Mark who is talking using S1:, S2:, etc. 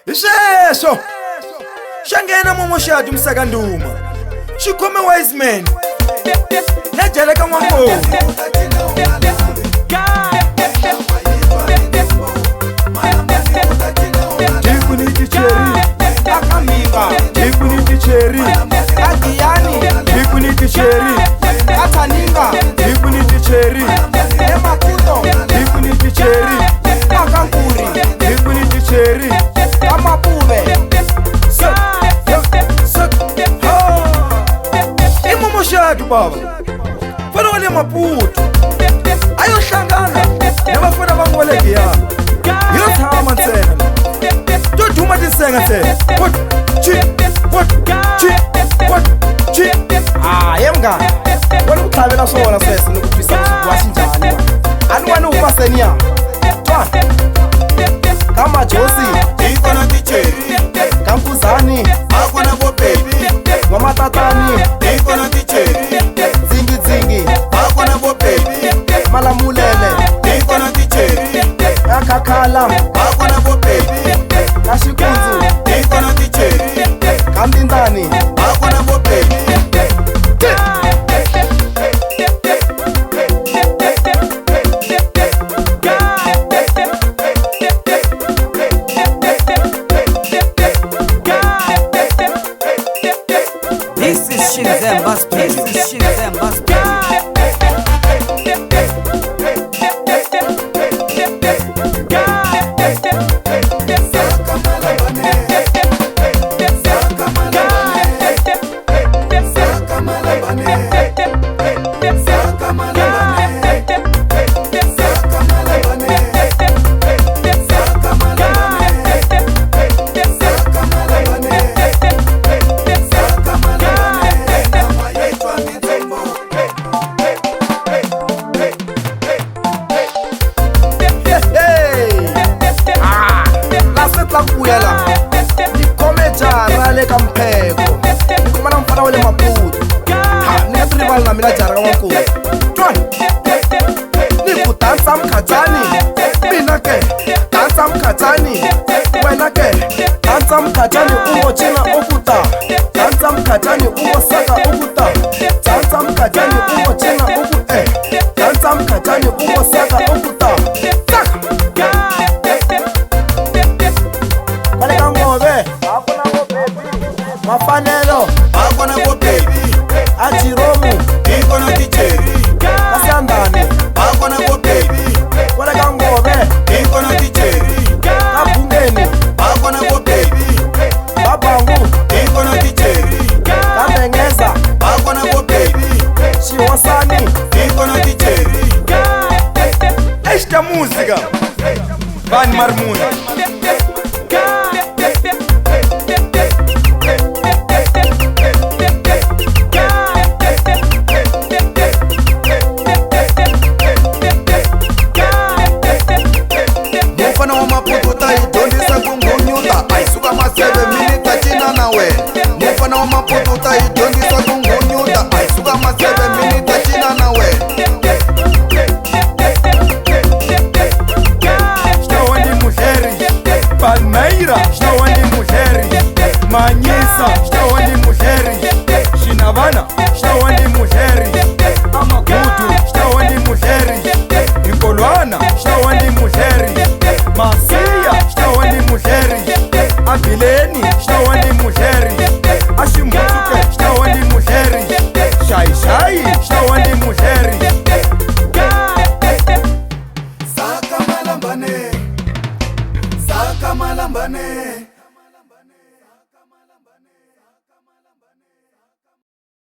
S1: Ishesho Shangena momoshadi umsakanduma Shikome wise man Nejele ka mwambo Jikuniti cheri Akamika Jikuniti cheri Adiyani Jikuniti cheri Ataninga Jikuniti cheri Emakuto Jikuniti cheri Akankuri Jikuniti cheri Amapube Imomoshadi baba Fana wale maputo Ayohlangana Nebafana bangoleke ya Yothama ntsena Toduma tisenga ntsena Chi yemngani Wena ukuthabela sona sesi nokufisa wasinjani Ani wena upasenia Twa Kama Josi
S2: Ikona ticheri
S1: Kampuzani
S2: Akona bo baby
S1: Ngamatatani
S2: Ikona ticheri
S1: Zingi
S2: Akona bo baby
S1: Malamulele
S2: Ikona ticheri
S1: Akakhala
S2: Akona bo baby
S1: Kashikunzu
S2: Ikona ticheri
S1: Kambindani
S2: Akona bo baby
S3: This is Shinzemba's place. This is Shinzemba's place.
S1: Nikome kampheko Nikhoma na mfana wale maputo Ni trival na mina jara kawankulu Twa Niku dansa mkhatani Mina ke Dansa mkhatani Wena ke Dansa mkhatani umo china ukuta Dansa mkhatani umo saka ukuta Dansa mkhatani umo china ukuta Dansa mkhatani umo saka ukuta Saka Wale kangobe Mafanelo
S2: Akona bo baby
S1: Ajiromu
S2: Ikona ticheri
S1: Kasandane
S2: Akona bo baby
S1: Wale kangobe
S2: Ikona ticheri
S1: Kabungeni
S2: Akona bo baby
S1: Babangu
S2: Ikona ticheri
S1: Kabengeza
S2: Akona bo baby
S1: Shiwasani
S2: Ikona ticheri
S1: Esta música Van Marmuna
S2: Mufana wa maputo taidondisa kungunyuta Aisuka ma 7 minutes achina nawe Mufana wa maputo taidondisa kungunyuta Aisuka ma 7 minutes achina nawe
S1: Shtawandi muheri Palmeira Shtawandi muheri Manyisa Shtawandi muheri Shinavana Shtawandi muheri Amagudu Shtawandi muheri Ikolwana Shtawandi muheri Masiya Shtawandi muheri Abileni Shtawandi muheri Ashimbutuke Shtawandi muheri Shai Shtawandi muheri
S2: Saka malambane